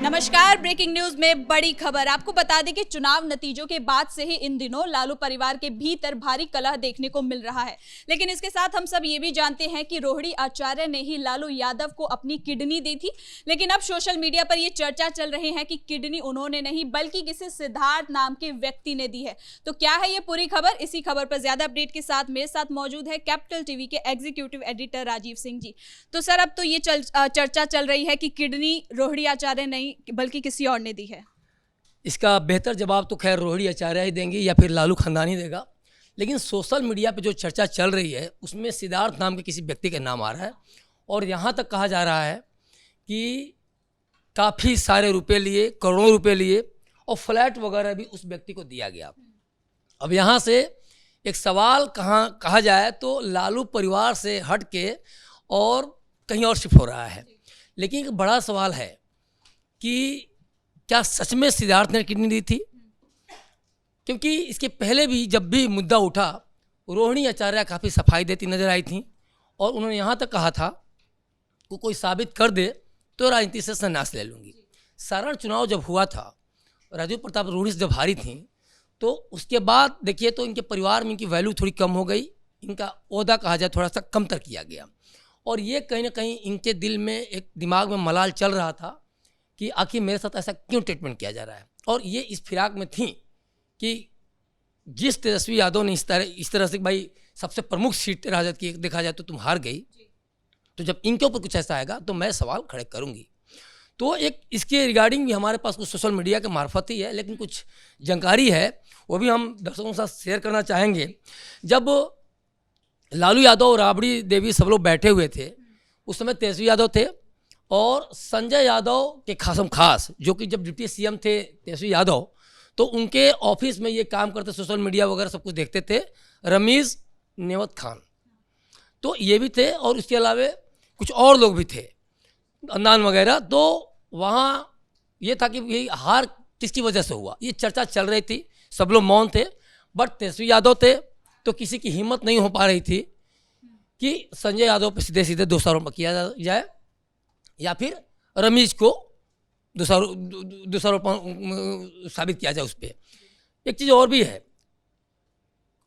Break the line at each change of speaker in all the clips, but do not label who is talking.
नमस्कार। Breaking news में बड़ी खबर। आपको बता दें कि चुनाव नतीजों के बाद से ही इन दिनों लालू परिवार के भीतर भारी कलह देखने को मिल रहा है। लेकिन इसके साथ हम सब ये भी जानते हैं कि रोहिणी आचार्य ने ही लालू यादव को अपनी किडनी दी थी। लेकिन अब सोशल मीडिया पर यह चर्चा चल रही है कि किडनी उन्होंने नहीं बल्कि किसी सिद्धार्थ नाम के व्यक्ति ने दी है। तो क्या है ये पूरी खबर? इसी खबर पर ज्यादा अपडेट के साथ मेरे साथ मौजूद है कैपिटल टीवी के एग्जीक्यूटिव एडिटर राजीव सिंह जी। तो सर, अब तो ये चर्चा चल रही है कि किडनी रोहिणी आचार्य नहीं बल्कि किसी और ने दी है।
इसका बेहतर जवाब तो खैर रोहिणी आचार्य ही देंगे या फिर लालू खानदान ही देगा। लेकिन सोशल मीडिया पे जो चर्चा चल रही है उसमें सिद्धार्थ नाम के किसी व्यक्ति का नाम आ रहा है और यहाँ तक कहा जा रहा है कि काफ़ी सारे रुपए लिए, करोड़ों रुपए लिए और फ्लैट वगैरह भी उस व्यक्ति को दिया गया। अब यहाँ से एक सवाल कहा जाए तो लालू परिवार से हट के और कहीं और शिफ्ट हो रहा है। लेकिन एक बड़ा सवाल है कि क्या सच में सिद्धार्थ ने किडनी दी थी? क्योंकि इसके पहले भी जब भी मुद्दा उठा रोहिणी आचार्य काफ़ी सफाई देती नजर आई थी और उन्होंने यहाँ तक कहा था कि कोई साबित कर दे तो राजनीति से संन्यास ले लूँगी। सारण चुनाव जब हुआ था, राजीव प्रताप रूढ़ी से जब हारी थी, तो उसके बाद देखिए तो इनके परिवार में इनकी वैल्यू थोड़ी कम हो गई, इनका ओहदा कहा जाए थोड़ा सा कमतर किया गया और ये कहीं ना कहीं इनके दिल में एक दिमाग में मलाल चल रहा था कि आखिर मेरे साथ ऐसा क्यों ट्रीटमेंट किया जा रहा है। और ये इस फिराक में थी कि जिस तेजस्वी यादव ने इस तरह से भाई सबसे प्रमुख सीट राजद की देखा जाए तो तुम हार गई, तो जब इनके ऊपर कुछ ऐसा आएगा तो मैं सवाल खड़े करूंगी। तो एक इसके रिगार्डिंग भी हमारे पास कुछ सोशल मीडिया के मार्फत ही है, लेकिन कुछ जानकारी है वो भी हम दर्शकों के साथ शेयर करना चाहेंगे। जब लालू यादव और राबड़ी देवी सब लोग बैठे हुए थे, उस समय तेजस्वी यादव थे और संजय यादव के खास जो कि जब डिप्टी सीएम थे तेजस्वी यादव, तो उनके ऑफिस में ये काम करते, सोशल मीडिया वगैरह सब कुछ देखते थे, रमीज़ नेवत खान, तो ये भी थे और इसके अलावा कुछ और लोग भी थे, अदनान वगैरह। तो वहाँ ये था कि ये हार किसकी वजह से हुआ, ये चर्चा चल रही थी, सब लोग मौन थे। बट तेजस्वी यादव थे तो किसी की हिम्मत नहीं हो पा रही थी कि संजय यादव पर सीधे सीधे दोषारोपण किया जाए या फिर रमीज को दोषारोपण साबित किया जाए उस पर। एक चीज़ और भी है,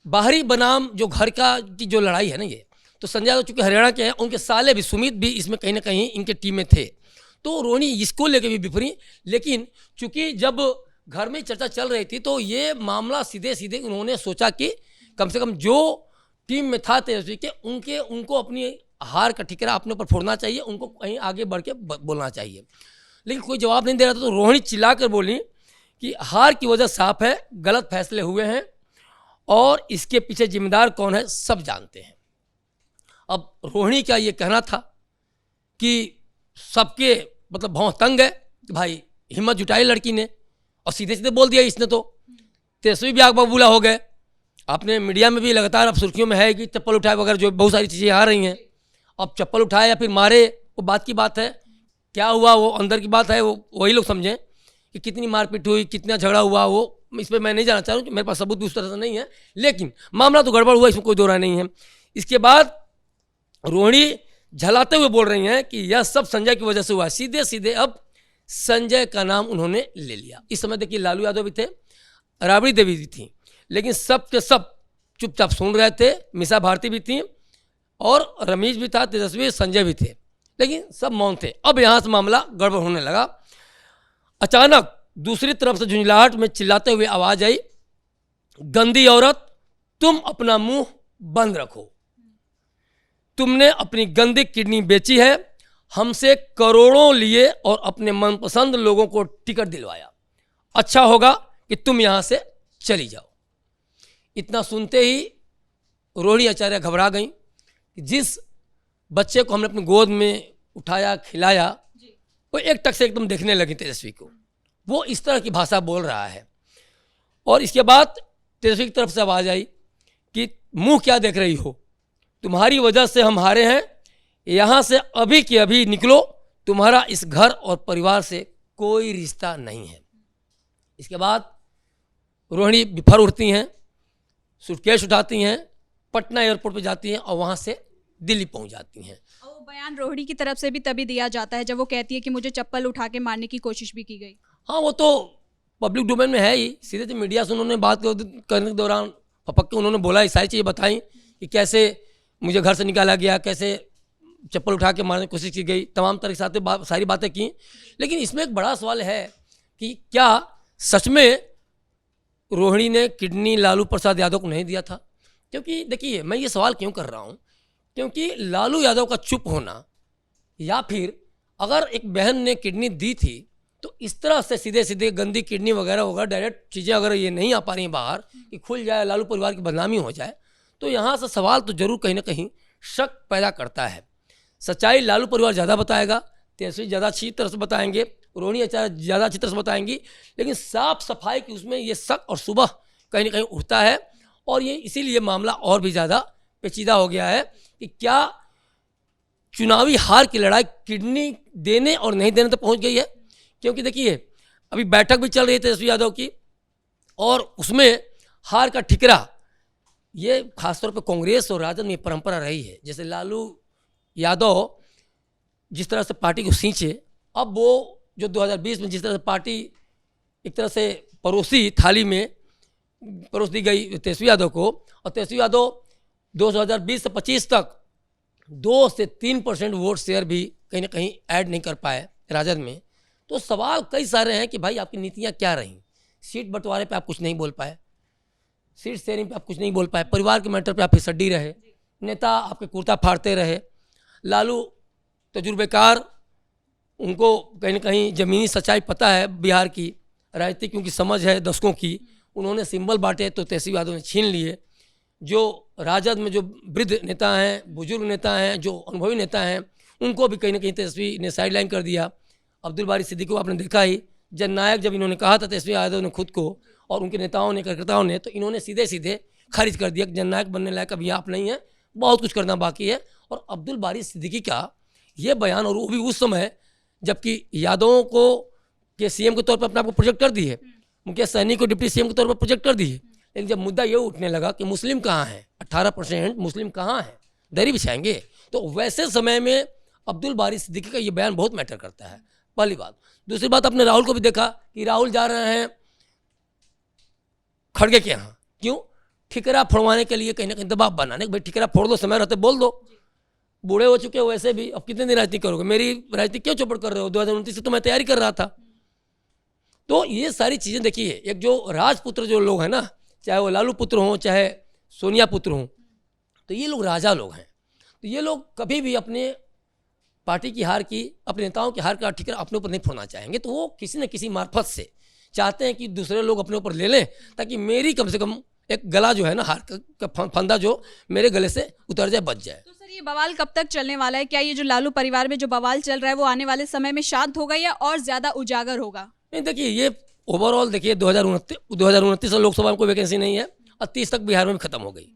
बाहरी बनाम जो घर का की जो लड़ाई है ना, ये तो संजय यादव चूँकि हरियाणा के हैं, उनके साले भी सुमित भी इसमें कहीं ना कहीं इनके टीम में थे, तो रोहिणी इसको लेके भी बिफरी। लेकिन चूँकि जब घर में चर्चा चल रही थी तो ये मामला सीधे सीधे उन्होंने सोचा कि कम से कम जो टीम में था तेजस्वी के उनको अपनी हार का ठिकरा अपने ऊपर फोड़ना चाहिए, उनको कहीं आगे बढ़ के बोलना चाहिए। लेकिन कोई जवाब नहीं दे रहा था, तो रोहिणी चिल्लाकर बोली कि हार की वजह साफ है, गलत फैसले हुए हैं और इसके पीछे जिम्मेदार कौन है सब जानते हैं। अब रोहिणी का ये कहना था कि सबके मतलब भाव तंग है कि भाई हिम्मत जुटाई लड़की ने और सीधे सीधे बोल दिया इसने। तो तेजस्वी भी आग बबूला हो गए। आपने मीडिया में भी लगातार अब सुर्खियों में है कि चप्पल उठाए वगैरह जो बहुत सारी चीज़ें आ रही हैं। अब चप्पल उठाए या फिर मारे वो बात की बात है, क्या हुआ वो अंदर की बात है, वो वही लोग समझें कि कितनी मारपीट हुई, कितना झगड़ा हुआ, वो इस पर मैं नहीं जाना चाह रहा हूँ, मेरे पास सबूत भी उस तरह से नहीं है, लेकिन मामला तो गड़बड़ हुआ, इसमें कोई दो राय नहीं है। इसके बाद रोहिणी झलाते हुए बोल रही हैं कि यह सब संजय की वजह से हुआ। सीधे सीधे अब संजय का नाम उन्होंने ले लिया। इस समय देखिए लालू यादव भी थे, राबड़ी देवी भी थी, लेकिन सब के सब चुपचाप सुन रहे थे। मिसा भारती भी थी और रमीज भी था, तेजस्वी, संजय भी थे, लेकिन सब मौन थे। अब यहाँ से मामला गड़बड़ होने लगा। अचानक दूसरी तरफ से झुंझलाहट में चिल्लाते हुए आवाज आई, गंदी औरत, तुम अपना मुंह बंद रखो, तुमने अपनी गंदी किडनी बेची है, हमसे करोड़ों लिए और अपने मनपसंद लोगों को टिकट दिलवाया, अच्छा होगा कि तुम यहाँ से चली जाओ। इतना सुनते ही रोहिणी आचार्य घबरा गई। जिस बच्चे को हमने अपनी गोद में उठाया, खिलाया, वो एक टक से एकदम देखने लगी तेजस्वी को, वो इस तरह की भाषा बोल रहा है। और इसके बाद तेजस्वी की तरफ से आवाज आई कि मुंह क्या देख रही हो, तुम्हारी वजह से हम हारे हैं, यहाँ से अभी के अभी निकलो, तुम्हारा इस घर और परिवार से कोई रिश्ता नहीं है। इसके बाद रोहिणी बिफर उठती हैं, सूटकेस उठाती हैं, पटना एयरपोर्ट पे जाती हैं और वहाँ से दिल्ली पहुँच जाती हैं।
बयान रोहिणी की तरफ से भी तभी दिया जाता है जब वो कहती है कि मुझे चप्पल उठा के मारने की कोशिश भी की गई।
हाँ, वो तो पब्लिक डोमेन में है ही। सीधे तो मीडिया से उन्होंने बात करने के दौरान पपक के उन्होंने बोला, ये सारी चीज़ें बताई कि कैसे मुझे घर से निकाला गया, कैसे चप्पल उठा के मारने की कोशिश की गई, तमाम तरह के साथ सारी बातें की। लेकिन इसमें एक बड़ा सवाल है कि क्या सच में रोहिणी ने किडनी लालू प्रसाद यादव को नहीं दिया था? क्योंकि देखिए, मैं ये सवाल क्यों कर रहा हूँ, क्योंकि लालू यादव का चुप होना, या फिर अगर एक बहन ने किडनी दी थी तो इस तरह से सीधे सीधे गंदी किडनी वगैरह वगैरह डायरेक्ट चीज़ें अगर ये नहीं आ पा रही हैं बाहर कि खुल जाए, लालू परिवार की बदनामी हो जाए, तो यहाँ से सवाल तो जरूर कहीं ना कहीं शक पैदा करता है। सच्चाई लालू परिवार ज़्यादा बताएगा, तेजस्वी ज़्यादा अच्छी तरह से बताएंगे, रोहिणी आचार्य ज़्यादा अच्छी तरह से बताएंगी, लेकिन साफ सफाई की उसमें ये शक और सुबह कहीं ना कहीं उठता है। और ये इसीलिए मामला और भी ज़्यादा पेचीदा हो गया है कि क्या चुनावी हार की लड़ाई किडनी देने और नहीं देने तक पहुंच गई है। क्योंकि देखिए, अभी बैठक भी चल रही है तेजस्वी यादव की, और उसमें हार का ठिकरा, ये खासतौर पर कांग्रेस और राजद में परंपरा रही है। जैसे लालू यादव जिस तरह से पार्टी को सींचे, अब वो जो 2020 में जिस तरह से पार्टी एक तरह से परोसी थाली में परोस दी गई तेजस्वी यादव को, और तेजस्वी यादव 2020 से 25 तक 2 से 3% वोट शेयर भी कहीं ना कहीं ऐड नहीं कर पाए राजद में। तो सवाल कई सारे हैं कि भाई आपकी नीतियां क्या रहीं। सीट बंटवारे पे आप कुछ नहीं बोल पाए, सीट शेयरिंग पे आप कुछ नहीं बोल पाए, परिवार के मैटर पे आप फिसड्डी रहे, नेता आपके कुर्ता फाड़ते रहे। लालू तजुर्बेकार, उनको कहीं ना कहीं ज़मीनी सच्चाई पता है बिहार की राजनीति की, उनकी समझ है दशकों की। उन्होंने सिंबल बांटे तो तेजस्वी यादव ने छीन लिए। जो राजद में जो वृद्ध नेता हैं, बुजुर्ग नेता हैं, जो अनुभवी नेता हैं, उनको भी कहीं ना कहीं तेजस्वी ने साइडलाइन कर दिया। अब्दुल बारी सिद्दीकी को आपने देखा ही, जननायक जब इन्होंने कहा था तेजस्वी यादव ने खुद को, और उनके नेताओं ने, कार्यकर्ताओं ने, तो इन्होंने सीधे सीधे खारिज कर दिया कि जननायक बनने लायक अभी आप नहीं है, बहुत कुछ करना बाकी है। और अब्दुल बारी सिद्दीकी का ये बयान, और वो भी उस समय जबकि यादवों को के सीएम के तौर पर अपने आप को प्रोजेक्ट कर दी है, मुकेश सहनी को डिप्टी सीएम के तौर पर प्रोजेक्ट कर दी है, लेकिन जब मुद्दा ये उठने लगा कि मुस्लिम कहाँ हैं, 18% मुस्लिम कहाँ हैं, दरी बिछाएंगे, तो वैसे समय में अब्दुल बारी सिद्दीकी का ये बयान बहुत मैटर करता है, पहली बात। दूसरी बात, आपने राहुल को भी देखा कि राहुल जा रहे हैं खड़गे के यहाँ, क्यों? ठिकरा फोड़वाने के लिए, कहीं ना कहीं दबाव बनाने, भाई ठिकरा फोड़ दो, समय रहते बोल दो, बूढ़े हो चुके हो वैसे भी, अब कितने दिन राजनीति करोगे, मेरी राजनीति क्यों चौपट कर रहे हो, 2029 से तो मैं तैयारी कर रहा था। तो ये सारी चीज़ें देखिए, एक जो राजपुत्र जो लोग हैं ना, चाहे वो लालू पुत्र हों चाहे सोनिया पुत्र हों, तो ये लोग राजा लोग हैं। तो ये लोग कभी भी अपने पार्टी की हार की, अपने नेताओं की हार का ठिकरा अपने ऊपर नहीं फोड़ना चाहेंगे। तो वो किसी न किसी मार्फत से चाहते हैं कि दूसरे लोग अपने ऊपर ले लें, ताकि मेरी कम से कम एक गला जो है ना, हार का फंदा जो मेरे गले से उतर जाए, बच जाए।
तो सर, ये बवाल कब तक चलने वाला है? क्या ये जो लालू परिवार में जो बवाल चल रहा है वो आने वाले समय में शांत होगा या और ज्यादा उजागर होगा?
नहीं, देखिए, ये ओवरऑल देखिए 2029 में लोकसभा में कोई वैकेंसी नहीं है, और 30 तक बिहार में भी खत्म हो गई।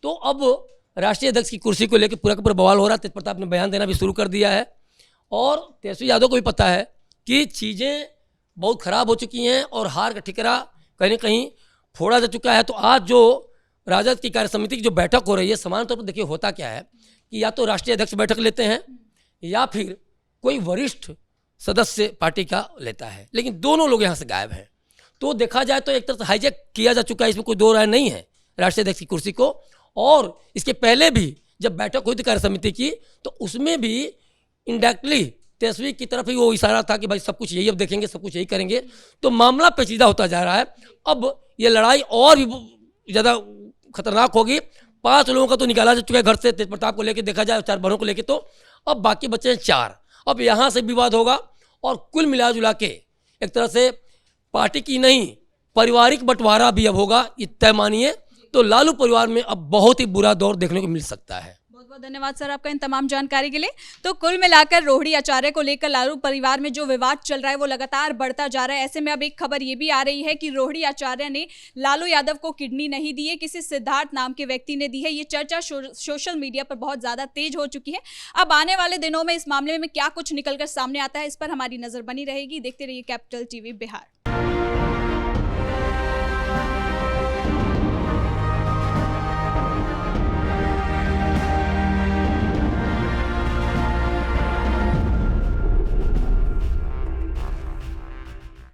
तो अब राष्ट्रीय अध्यक्ष की कुर्सी को लेकर पूरा का पूरा बवाल हो रहा है। तेज प्रताप ने बयान देना भी शुरू कर दिया है, और तेजस्वी यादव को भी पता है कि चीज़ें बहुत ख़राब हो चुकी हैं और हार का ठिकरा कहीं ना कहीं फोड़ा जा चुका है। तो आज जो राजद की कार्य समिति की जो बैठक हो रही है, सामान्य तौर पर देखिए होता क्या है कि या तो राष्ट्रीय अध्यक्ष बैठक लेते हैं या फिर कोई वरिष्ठ सदस्य पार्टी का लेता है, लेकिन दोनों लोग यहाँ से गायब हैं। तो देखा जाए तो एक तरह से हाईजैक किया जा चुका है, इसमें कोई दो राय नहीं है राष्ट्रीय अध्यक्ष की कुर्सी को। और इसके पहले भी जब बैठक हुई थी कार्य समिति की, तो उसमें भी इनडायरेक्टली तेजस्वी की तरफ ही वो इशारा था कि भाई सब कुछ यही अब देखेंगे, सब कुछ यही करेंगे। तो मामला पेचीदा होता जा रहा है। अब ये लड़ाई और भी ज़्यादा खतरनाक होगी। 5 लोगों का तो निकाला जा चुका है घर से, तेज प्रताप को लेकर देखा जाए, 4 बहनों को लेकर, तो अब बाकी बचे हैं 4। अब यहाँ से विवाद होगा, और कुल मिला जुला के एक तरह से पार्टी की नहीं, पारिवारिक बंटवारा भी अब होगा, ये तय मानिए। तो लालू परिवार में अब बहुत ही बुरा दौर देखने को मिल सकता है।
बहुत बहुत धन्यवाद सर आपका इन तमाम जानकारी के लिए। तो कुल मिलाकर रोहिणी आचार्य को लेकर लालू परिवार में जो विवाद चल रहा है वो लगातार बढ़ता जा रहा है। ऐसे में अब एक खबर ये भी आ रही है कि रोहिणी आचार्य ने लालू यादव को किडनी नहीं दी है, किसी सिद्धार्थ नाम के व्यक्ति ने दी है। ये चर्चा सोशल मीडिया पर बहुत ज्यादा तेज हो चुकी है। अब आने वाले दिनों में इस मामले में क्या कुछ निकलकर सामने आता है, इस पर हमारी नजर बनी रहेगी। देखते रहिए कैपिटल टीवी बिहार।